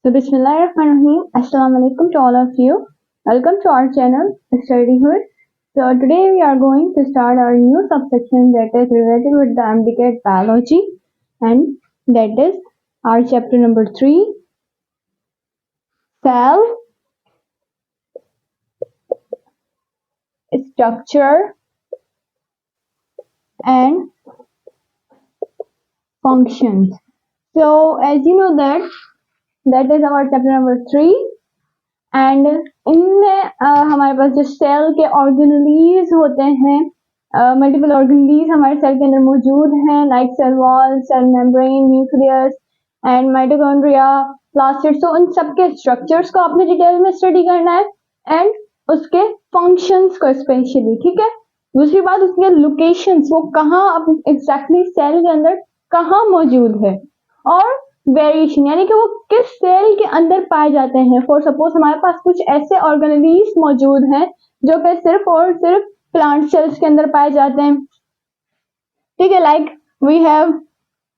So Bismillahirrahmanirrahim. Assalamu alaikum to all of you. Welcome to our channel Studyhood. So today we are going to start our new subsection that is related with the MDCAT biology, and that is our chapter number 3, cell structure and functions. So as you know that is our chapter number 3, and इनमें हमारे पास जो cell के organelles होते हैं, multiple organelles हमारे cell के अंदर मौजूद हैं, like cell wall, cell membrane, nucleus and mitochondria, plastid. तो उन सब के स्ट्रक्चर्स को आपने डिटेल में स्टडी करना है एंड उसके फंक्शंस को स्पेशली. ठीक है. दूसरी बात, उसके लोकेशंस, वो कहाँ एग्जैक्टली सेल के अंदर कहाँ मौजूद है, और वेरिएशन यानी कि वो किस सेल के अंदर पाए जाते हैं. फॉर सपोज हमारे पास कुछ ऐसे ऑर्गेनलीज मौजूद हैं जो कि सिर्फ और सिर्फ प्लांट सेल्स के अंदर पाए जाते हैं. ठीक है. Like we have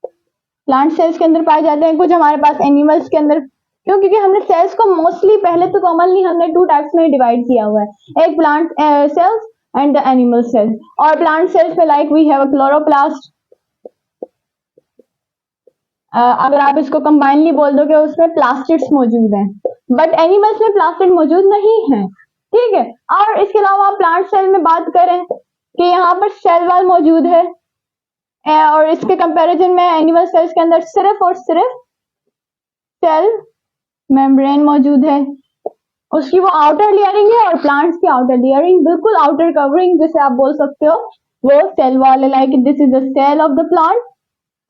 plant cells के अंदर पाए जाते हैं, कुछ हमारे पास एनिमल्स के अंदर. क्यों? क्योंकि हमने सेल्स को मोस्टली पहले तो कॉमनली हमने 2 टाइप्स में डिवाइड किया हुआ है, एक plant cells and the animal cells. और प्लांट सेल्स में like we have a chloroplast. अगर आप इसको कंबाइनली बोल दो कि उसमें प्लास्टिड्स मौजूद हैं, बट एनिमल्स में प्लास्टिड मौजूद नहीं है. ठीक है. और इसके अलावा प्लांट सेल में बात करें कि यहाँ पर सेल वॉल मौजूद है, और इसके कंपैरिजन में एनिमल सेल्स के अंदर सिर्फ और सिर्फ सेल मेम्ब्रेन मौजूद है. उसकी वो आउटर लेयरिंग है, और प्लांट्स की आउटर लेयरिंग, बिल्कुल आउटर कवरिंग जिसे आप बोल सकते हो, वो सेल वॉल है. Like this is the cell of the plant.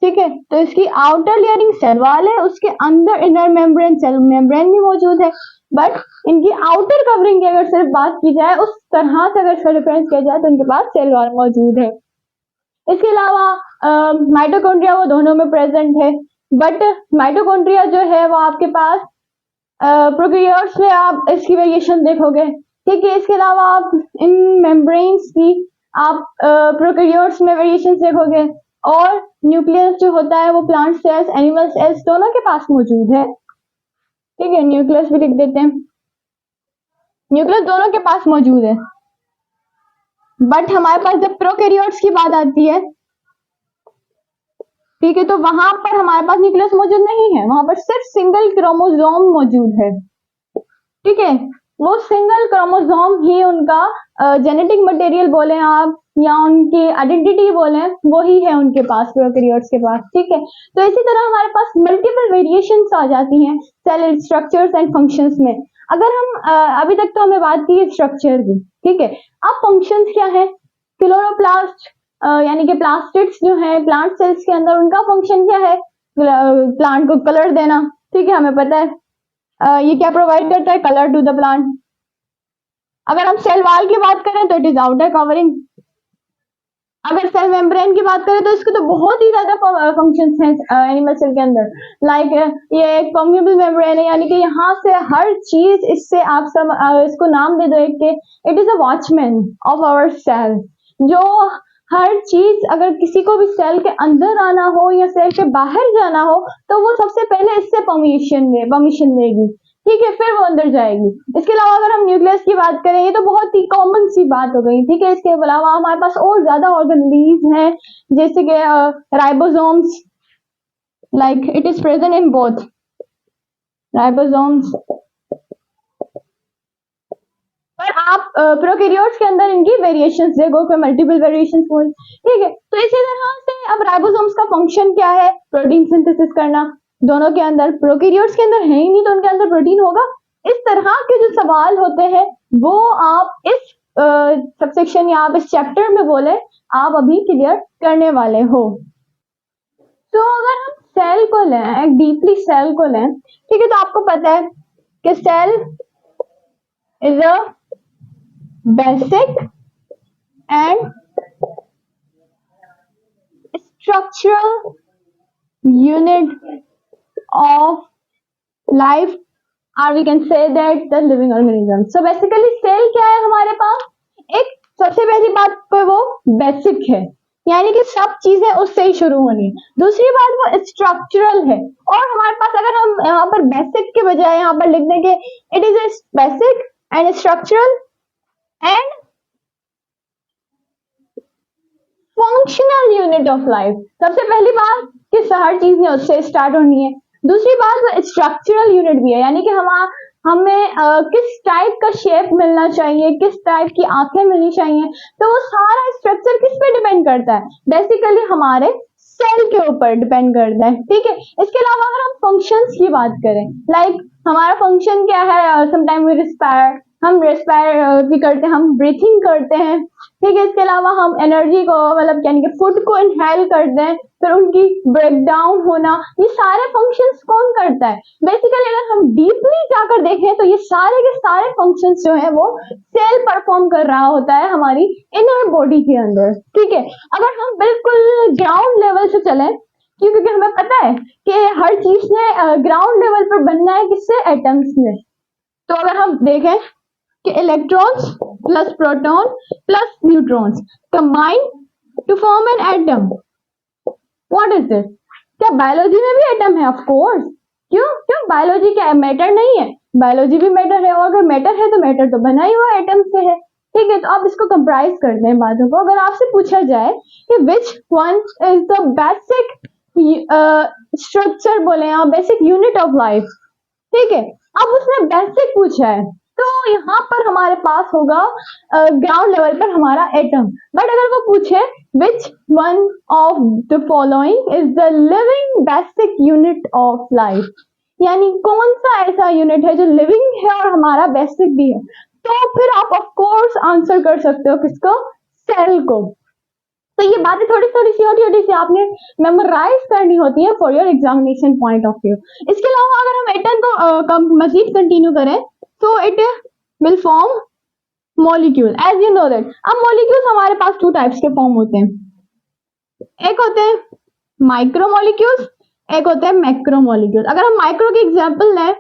ठीक है. तो इसकी आउटर लेयरिंग सेल वॉल है, उसके अंदर इनर मेम्ब्रेन सेल मेम्ब्रेन भी मौजूद है. बट इनकी आउटर कवरिंग की अगर सिर्फ बात की जाए, उस तरह से अगर इसका डिफरेंस किया जाए, तो इनके पास सेल वॉल मौजूद है. इसके अलावा माइटोकॉन्ड्रिया वो दोनों में प्रेजेंट है, बट माइटोकॉन्ड्रिया जो है वो आपके पास प्रोकैरियोट्स में आप इसकी वेरिएशन देखोगे. ठीक है. इसके अलावा आप इन मेम्ब्रेन्स की आप प्रोकैरियोट्स में वेरिएशन देखोगे, और न्यूक्लियस जो होता है वो प्लांट सेल्स, एनिमल सेल्स दोनों के पास मौजूद है. ठीक है. न्यूक्लियस भी लिख देते हैं. न्यूक्लियस दोनों के पास मौजूद है, बट हमारे पास जब प्रोकैरियोट्स की बात आती है, ठीक है, तो वहां पर हमारे पास न्यूक्लियस मौजूद नहीं है, वहां पर सिर्फ सिंगल क्रोमोसोम मौजूद है. ठीक है. वो सिंगल क्रोमोसोम ही उनका जेनेटिक मटेरियल बोले आप, या उनकी आइडेंटिटी बोले, वो ही है उनके पास, प्रोकैरियोट्स के पास. ठीक है. तो इसी तरह हमारे पास मल्टीपल वेरिएशंस आ जाती हैं सेल स्ट्रक्चर्स एंड फंक्शंस में. अगर हम अभी तक तो हमने बात की स्ट्रक्चर की. ठीक है. अब फंक्शंस क्या है? क्लोरोप्लास्ट यानी कि प्लास्टिड्स जो है प्लांट सेल्स के अंदर, उनका फंक्शन क्या है? प्लांट को कलर देना. ठीक है. हमें पता है ये क्या प्रोवाइड करता है? Colour to the plant. अगर हम सेल वॉल की बात करें तो इट इज आउटर कवरिंग. अगर सेल मेम्ब्रेन की बात करें तो इसके तो बहुत ही ज्यादा फंक्शंस हैं एनिमल सेल के अंदर. लाइक ये एक परमेबल मेम्ब्रेन है, यानी कि यहाँ से हर चीज, इससे आप सब इसको नाम दे दो एक के, it is a watchman of our cell. जो हर चीज, अगर किसी को भी सेल के अंदर आना हो या सेल के बाहर जाना हो, तो वो सबसे पहले इससे परमिशन लेगी. ठीक है. फिर वो अंदर जाएगी. इसके अलावा अगर हम न्यूक्लियस की बात करें, ये तो बहुत ही कॉमन सी बात हो गई. ठीक है. इसके अलावा हमारे पास और ज्यादा ऑर्गेनलीज हैं, जैसे कि ribosomes. Like it is present in both ribosomes. पर आप प्रोकैरियोट्स के अंदर इनकी वेरिएशंस देखो, मल्टीपल वेरिएशंस. ठीक है. तो इसी तरह से अब राइबोसोम्स का फंक्शन क्या है? प्रोटीन सिंथेसिस करना. दोनों के अंदर, प्रोकैरियोट्स के अंदर है ही नहीं, तो उनके अंदर प्रोटीन होगा. इस तरह के जो सवाल होते हैं वो आप इस सबसेक्शन या आप इस चैप्टर में बोले आप अभी क्लियर करने वाले हो. तो अगर हम सेल को लें, एक डीपली सेल को लें, ठीक है, तो आपको पता है कि cell is a basic and structural unit of life, or we can say that the living organism. So basically cell क्या है हमारे पास? एक सबसे पहली बात तो वो बेसिक है. यानी कि सब चीजें उससे ही शुरू होनी है। दूसरी बात वो स्ट्रक्चरल है, और हमारे पास अगर हम यहाँ पर बेसिक के बजाय यहाँ पर लिख देंगे it is a basic and structural and functional unit of life. सबसे पहली बात कि हर चीज ने उससे स्टार्ट होनी है। दूसरी बात वो स्ट्रक्चरल यूनिट भी है, यानी कि हमें किस टाइप का शेप मिलना चाहिए, किस टाइप की आंखें मिलनी चाहिए, तो वो सारा स्ट्रक्चर किस पे डिपेंड करता है, बेसिकली हमारे सेल के ऊपर डिपेंड करता है। ठीक है, इसके अलावा अगर हम फंक्शंस की बात करें, लाइक हमारा फंक्शन क्या है, समटाइम वी रिस्पायर, हम रिस्पायर भी करते हैं, हम ब्रीथिंग करते हैं। ठीक है, इसके अलावा हम एनर्जी को मतलब यानी कि फूड को इनहेल करते हैं, फिर उनकी ब्रेकडाउन होना, ये सारे फंक्शंस कौन करता है? बेसिकली अगर हम डीपली जाकर देखें तो ये सारे के सारे फंक्शंस जो है वो सेल परफॉर्म कर रहा होता है हमारी इनर बॉडी के अंदर। ठीक है, अगर हम बिल्कुल ग्राउंड लेवल से चले, क्योंकि हमें पता है कि हर चीज ने ग्राउंड लेवल पर बनना है, किससे? एटम्स में। तो अगर हम देखें कि electrons plus proton plus neutrons combine to form an atom, what is this? क्या बायोलॉजी में भी एटम है? Of course. क्यों क्यों बायोलॉजी क्या मैटर नहीं है? बायोलॉजी भी मैटर है, और अगर मैटर है तो मैटर तो बना ही हुआ एटम से है। ठीक है, तो आप इसको कंप्राइज करते हैं बातों को। अगर आपसे पूछा जाए कि which one is the basic structure बोले या बेसिक यूनिट ऑफ लाइफ, ठीक है, अब उसने बेसिक पूछा है तो यहाँ पर हमारे पास होगा ग्राउंड लेवल पर हमारा एटम। बट अगर वो पूछे which one of the following is the living basic unit of life, यानी कौन सा ऐसा यूनिट है जो लिविंग है और हमारा बेसिक भी है, तो फिर आप ऑफ कोर्स आंसर कर सकते हो किसको? सेल को। तो ये बातें थोड़ी थोड़ी छोटी सी आपने मेमोराइज करनी होती है for your examination point of view. इसके अलावा अगर हम एटम को मजीद कंटिन्यू करें तो it will form molecule, as you know that. अब मॉलिक्यूल्स हमारे पास टू टाइप्स के फॉर्म होते हैं, एक होते हैं माइक्रो मॉलिक्यूल्स, एक होते हैं मैक्रो मॉलिक्यूल्स। अगर हम माइक्रो की एग्जांपल लें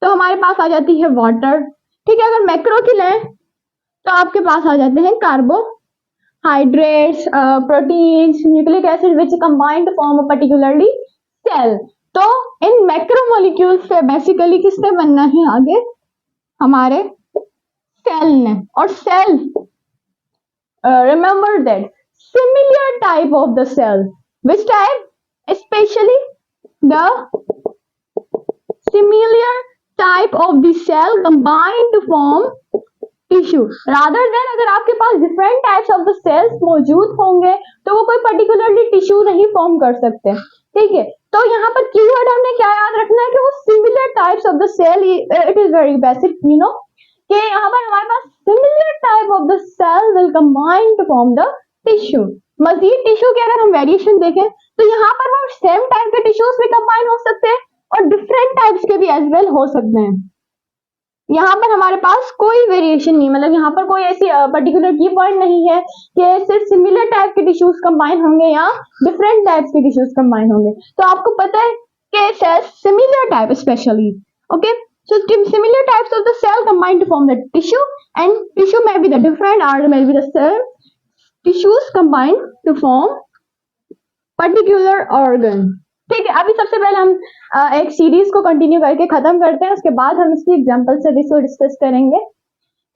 तो हमारे पास आ जाती है वाटर। ठीक है, अगर मैक्रो की लें तो आपके पास आ जाते हैं carbohydrates, proteins, nucleic acid which combine to form a particularly cell. तो इन मैक्रो मॉलिक्यूल्स से बेसिकली किसने बनना है आगे? हमारे सेल ने। और cell, remember that similar type of the cell, which type? Especially the similar type of the cell combined to form tissue, rather than अगर आपके पास different types of the cells मौजूद होंगे तो वो कोई particularly tissue नहीं form कर सकते। ठीक है, तो यहाँ पर कीवर्ड हमने क्या याद रखना है कि वो similar types of the cell, it is very basic, you know, कि यहाँ पर हमारे पास similar type of the cell will combine to form the tissue. मजीद टिश्यू के अगर हम वेरिएशन देखें तो यहाँ पर वो सेम टाइप के टिश्यूज भी कंबाइन हो सकते हैं और डिफरेंट टाइप्स के भी एज वेल हो सकते हैं। यहाँ पर हमारे पास कोई वेरिएशन नहीं, मतलब यहाँ पर कोई ऐसी पर्टिकुलर की पॉइंट नहीं है कि सिर्फ सिमिलर टाइप के टिश्यूज कंबाइन होंगे या डिफरेंट टाइप्स के टिश्यूज कंबाइन होंगे। तो आपको पता है कि cells similar type specially, okay. So similar types of the cell combine to form the tissue, and tissue may be the different or may be the cell tissues combine to form particular organ। ठीक है, अभी सबसे पहले हम एक series को continue करके खत्म करते हैं, उसके बाद हम इसकी एग्जांपल से इसको डिस्कस करेंगे।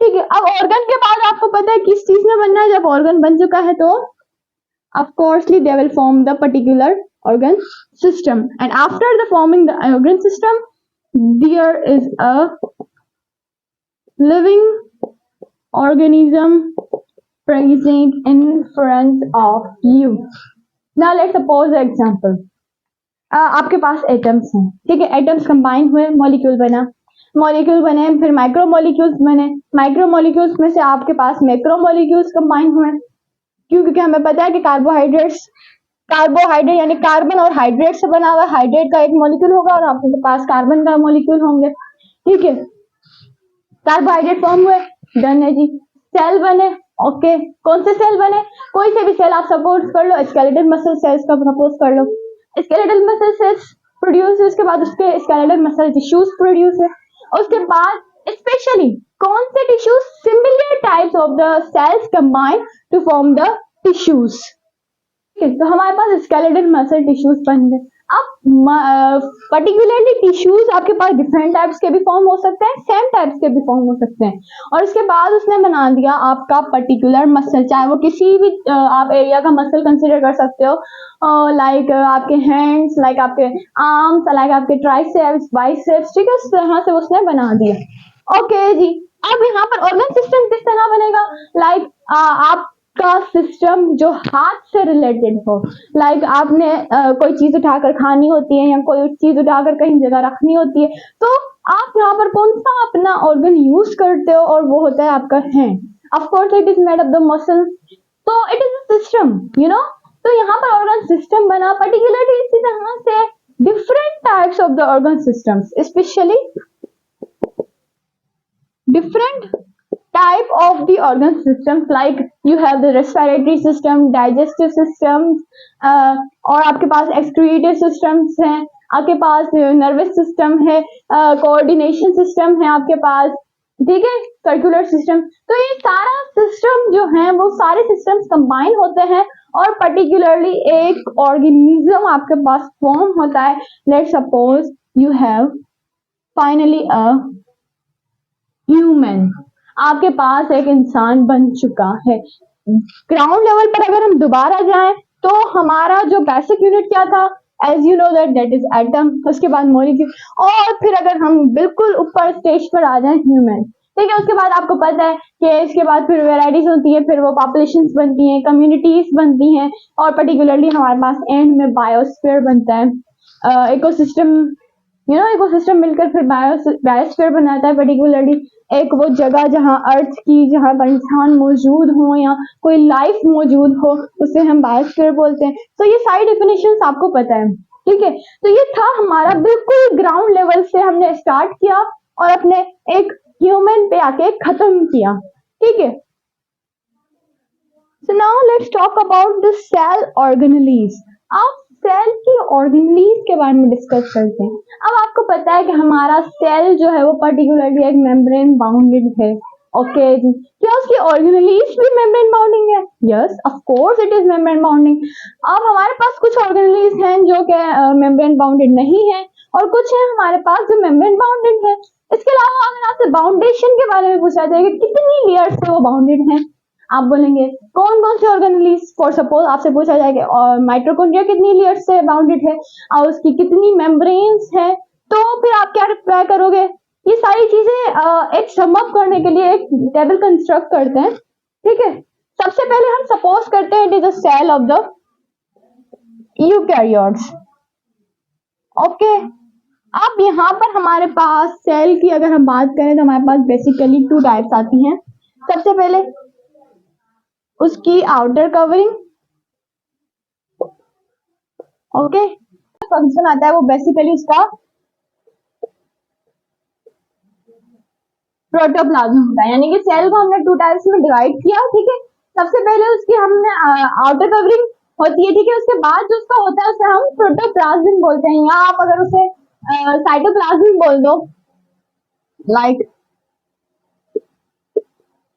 ठीक है, अब ऑर्गन के बाद आपको पता है किस चीज में बनना है। जब ऑर्गन बन चुका है तो of course they will form the particular organ system, and after the forming the organ system there is a living organism present in front of you। Now let's suppose an example। आपके पास atoms हैं, ठीक है, atoms combine हुए, molecule बना, molecule बने, फिर micro molecules बने, micro molecules में से आपके पास मैक्रो मॉलिक्यूल्स कंबाइन हुए। क्योंकि हमें पता है कि कार्बोहाइड्रेट यानी कार्बन और हाइड्रेट से बना हुआ, हाइड्रेट का एक मॉलिक्यूल होगा और आपके पास कार्बन का मॉलिक्यूल होंगे। ठीक है, कार्बोहाइड्रेट फॉर्म हुए, डन है जी। सेल बने, ओके, कौन से सेल बने? कोई से भी सेल आप सपोज कर लो, स्केलेटल मसल सेल्स का सपोज कर लो, स्केलेटल मसल सेल्स प्रोड्यूस है, उसके बाद उसके स्केलेटल मसल टिश्यूज प्रोड्यूस है, उसके बाद स्पेशली कौन से tissues? Similar types of the cells combine to form the tissues. तो हमारे पास स्केलेटल मसल टिश्यूज बन गए। अब पर्टिकुलरली टिश्यूज आपके पास डिफरेंट टाइप्स के भी फॉर्म हो सकते हैं, सेम टाइप्स के भी फॉर्म हो सकते हैं। और उसके बाद उसने बना दिया आपका पर्टिकुलर मसल, चाहे वो किसी भी आप एरिया का मसल कंसिडर कर सकते हो, लाइक आपके हैंड्स, लाइक आपके आर्म्स, लाइक आपके ट्राइसेप्स, बाइसेप्स, ठीक है, इस तरह से उसने बना दिया। ओके जी, अब यहाँ पर ऑर्गन सिस्टम किस तरह बनेगा, लाइक आपका सिस्टम जो हाथ से रिलेटेड हो, लाइक आपने कोई चीज उठाकर खानी होती है या कोई चीज उठाकर कहीं जगह रखनी होती है, तो आप यहाँ पर कौन सा अपना ऑर्गन यूज करते हो, और वो होता है आपका hand. Of course it is made of the muscle, तो it is a system, you know. तो यहाँ पर ऑर्गन सिस्टम बना, पर्टिकुलरली इसी तरह से different types of the organ systems, specially different type of the organ systems, like you have the respiratory system, digestive systems, और आपके पास excretive systems हैं, आपके पास nervous system है, coordination system है आपके पास, ठीक है, सर्कुलर सिस्टम। तो ये सारा सिस्टम जो है वो सारे सिस्टम्स कंबाइन होते हैं और पर्टिकुलरली एक ऑर्गेनिज्म आपके पास फॉर्म होता है। Let's suppose you have finally a human, आपके पास एक इंसान बन चुका है। ग्राउंड लेवल पर अगर हम दोबारा जाएं तो हमारा जो बेसिक यूनिट क्या था, as you know that is atom, उसके बाद मॉलिक्यूल, और फिर अगर हम बिल्कुल ऊपर स्टेज पर आ जाएं ह्यूमन, ठीक है, उसके बाद आपको पता है कि इसके बाद फिर वेराइटीज होती है, फिर वो पॉपुलेशंस बनती हैं, कम्युनिटीज बनती हैं, और पर्टिकुलरली हमारे पास एंड में बायोस्फीयर बनता है, इकोसिस्टम, यू नो, इकोसिस्टम मिलकर फिर बायोस्फीयर बनाता है, पर्टिकुलरली एक वो जगह जहाँ अर्थ की, जहाँ पर इंसान मौजूद हो या कोई लाइफ मौजूद हो, उसे हम बायोस्फीयर बोलते हैं। तो ये सारी डेफिनेशंस आपको पता है, ठीक है। तो ये था हमारा बिल्कुल ग्राउंड लेवल से हमने स्टार्ट किया और अपने एक ह्यूमन पे आके खत्म किया, ठीक है। So now let's talk about the cell organelles. अब सेल की ऑर्गेनलीज के बारे में डिस्कस करते हैं। अब आपको पता है कि हमारा सेल जो है वो पर्टिकुलरली एक मेम्ब्रेन बाउंडेड है, ओके जी। क्या उसकी ऑर्गेनलीज भी मेम्ब्रेन बाउंडिंग है? Yes, of course it is membrane bounding. अब हमारे पास कुछ ऑर्गेनलीज हैं जो कि मेम्ब्रेन बाउंडेड नहीं है, और कुछ है हमारे पास जो मेम्ब्रेन बाउंडेड है। इसके अलावा अगर आपसे बाउंडेशन के बारे में पूछा जाए कि कितनी लेयर से वो बाउंडेड है, आप बोलेंगे कौन कौन से ऑर्गेनलीज, फॉर सपोज आपसे पूछा जाए कि और माइटोकॉन्ड्रिया कितनी लेयर्स से बाउंडेड है और उसकी कितनी मेम्ब्रेन्स है, तो फिर आप क्या रिप्लाई करोगे? ये सारी चीजें एक सम अप करने के लिए एक टेबल कंस्ट्रक्ट करते हैं, ठीक है। सबसे पहले हम सपोज करते हैं it is a cell of the eukaryotes, okay. अब यहाँ पर हमारे पास सेल की अगर हम बात करें तो हमारे पास बेसिकली 2 टाइप्स आती हैं। सबसे पहले उसकी आउटर कवरिंग, ओके, फंक्शन आता है वो बेसिकली उसका प्रोटोप्लाज्म होता है, यानी कि सेल को हमने 2 टाइप्स में डिवाइड किया, ठीक है। सबसे पहले उसकी हमने आउटर कवरिंग होती है, ठीक है, उसके बाद जो उसका होता है उसे हम प्रोटोप्लाज्म बोलते हैं, या आप अगर उसे साइटोप्लाज्म बोल दो, लाइक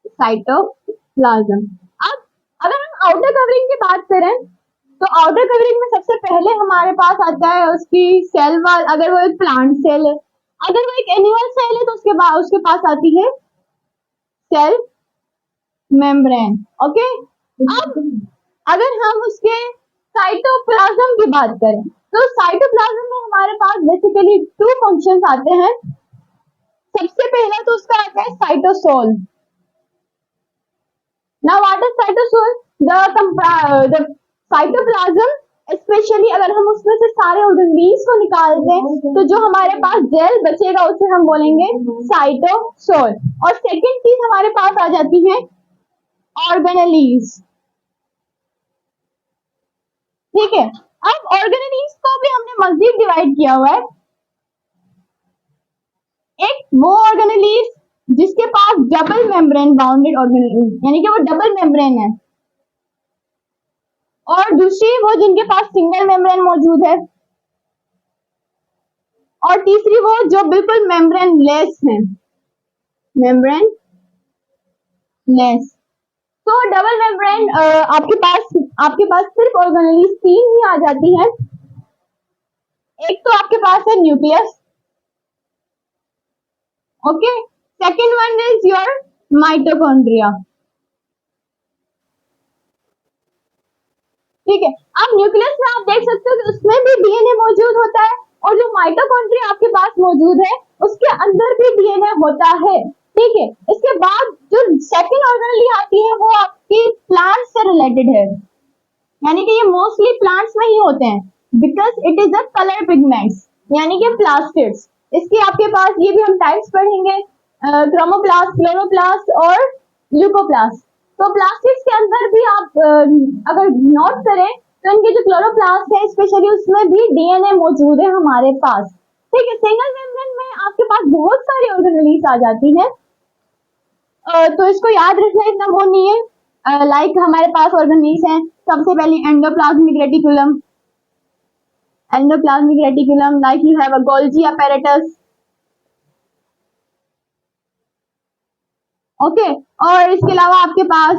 साइटोप्लाज्म। अब अगर हम आउटर कवरिंग की बात करें तो आउटर कवरिंग में सबसे पहले हमारे पास आता है उसकी सेल वाल, अगर वो एक प्लांट सेल है, अगर वो एक एनिमल सेल है तो उसके बाद उसके पास आती है सेल मेम्ब्रेन, ओके। अब अगर हम उसके साइटोप्लाज्म की बात करें तो साइटोप्लाज्म में हमारे पास बेसिकली 2 फंक्शंस आते हैं। सबसे पहला तो उसका आता है cytosol. Now what is cytosol? The cytoplasm, specially अगर हम उसमें से सारे ऑर्गेनेल्स को निकाल दें तो जो हमारे पास जेल बचेगा उसे हम बोलेंगे साइटोसोल। और सेकंड चीज हमारे पास आ जाती है ऑर्गेनेल्स, ठीक है। अब ऑर्गेनेल्स को भी हमने मजीद डिवाइड किया हुआ है। एक वो ऑर्गेनेल्स जिसके पास डबल मेम्ब्रेन बाउंडेड ऑर्गेनेल्स, यानी कि वो डबल मेम्ब्रेन है, और दूसरी वो जिनके पास सिंगल मेम्ब्रेन मौजूद है, और तीसरी वो जो बिल्कुल मेम्ब्रेन लेस है, मेम्ब्रेन लेस। तो डबल मेम्ब्रेन आपके पास आपके पास सिर्फ ऑर्गेनेलीज 3 ही आ जाती हैं। एक तो आपके पास है nucleus, okay, second one is your mitochondria. ठीक है, अब न्यूक्लियस में आप देख सकते हो कि उसमें भी डीएनए मौजूद होता है, और जो माइटोकॉन्ड्रिया आपके पास मौजूद है उसके अंदर भी डीएनए होता है। ठीक है, इसके बाद जो सेकंड ऑर्गेनेली आती है वो आपकी प्लांट से रिलेटेड है, यानी कि ये मोस्टली प्लांट्स में ही होते हैं, because it is a colour pigments, यानी कि प्लास्टिड्स। इसके आपके पास ये भी हम टाइप्स पढ़ेंगे, क्रोमोप्लास्ट, क्लोरोप्लास्ट और ल्यूकोप्लास्ट। तो प्लास्टिड्स के अंदर भी आप अगर नोट करें तो इनके जो क्लोरोप्लास्ट है स्पेशली उसमें भी डीएनए मौजूद है हमारे पास। ठीक है, सिंगल मेम्ब्रेन में आपके पास बहुत सारी ऑर्गेनेलीज आ जाती हैं, तो इसको याद रखना इतना वो नहीं है। लाइक हमारे पास ऑर्गेनेलीज हैं, सबसे पहले endoplasmic reticulum, endoplasmic reticulum, like you have a Golgi apparatus, okay. और इसके अलावा आपके पास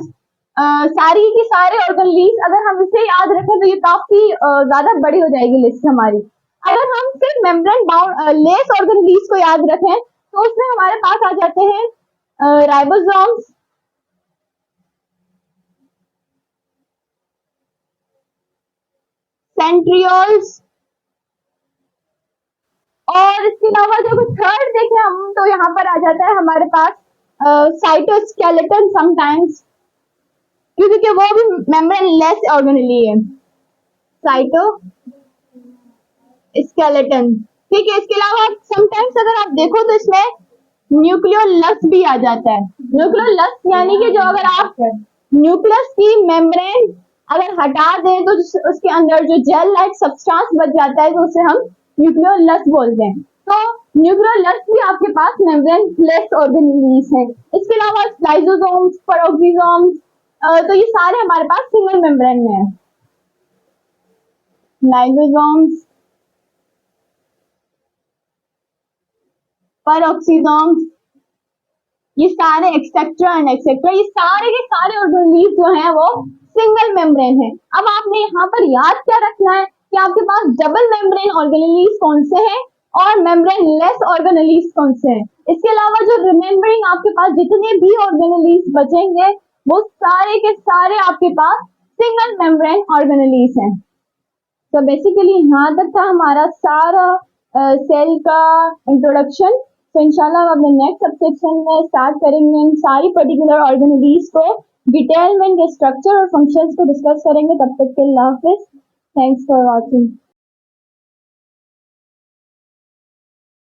सारी की सारे ऑर्गेनेलीज, अगर हम इसे याद रखें तो ये काफी ज्यादा बड़ी हो जाएगी लिस्ट हमारी। अगर हम सिर्फ मेम्ब्रेन बाउंड लेस ऑर्गेनेलीज को याद रखें तो उसमें हमारे पास आ जाते हैं राइबोसोम्स, सेंट्रियोल्स, और इसके अलावा जब थर्ड देखें हम तो यहाँ पर आ जाता है हमारे पास साइटोस्केलेटन समटाइम्स, क्योंकि वो भी मेम्ब्रेन लेस ऑर्गेनेली है, साइटो स्केलेटन। ठीक है, इसके अलावा समटाइम्स अगर आप देखो तो इसमें न्यूक्लियोलस भी आ जाता है। न्यूक्लियोलस यानी कि जो अगर आप न्यूक्लियस की मेम्ब्रेन अगर हटा दें तो उसके अंदर जो जेल लाइक सब्सटेंस बच जाता है तो उसे हम न्यूक्लियोलस बोलते हैं। तो न्यूक्लियोलस भी आपके पास मेम्ब्रेन लेस ऑर्गेनेलीज है। इसके अलावा लाइसोसोम्स, पेरोक्सिसोम्स, तो ये सारे हमारे पास सिंगल मेम्ब्रेन में है। लाइसोसोम्स, पेरोक्सिसोम्स, ये सारे एक्सेट्रा एंड एक्सेट्रा, ये सारे के सारे ऑर्गेनेलीज जो हैं वो सिंगल मेम्ब्रेन है। अब आपने यहाँ पर याद क्या रखना है कि आपके पास डबल मेम्ब्रेन ऑर्गेनेलीज कौन से हैं और मेम्ब्रेन लेस ऑर्गेनेलीज कौन से हैं। इसके अलावा जो रिमेम्बरिंग आपके पास जितने भी ऑर्गेनेलीज बचेंगे वो सारे के सारे आपके पास सिंगल मेम्ब्रेन ऑर्गेनेलीज हैं। तो बेसिकली यहाँ तक था हमारा सारा सेल का इंट्रोडक्शन। तो इंशाल्लाह हम अपने नेक्स्ट सबसेक्शन में स्टार्ट करेंगे इन सारी पर्टिकुलर ऑर्गेनेलीज को डिटेल में, इनके स्ट्रक्चर और फंक्शंस को डिस्कस करेंगे। तब तक के लिए अल्लाह हाफिज, थैंक्स फॉर वॉचिंग।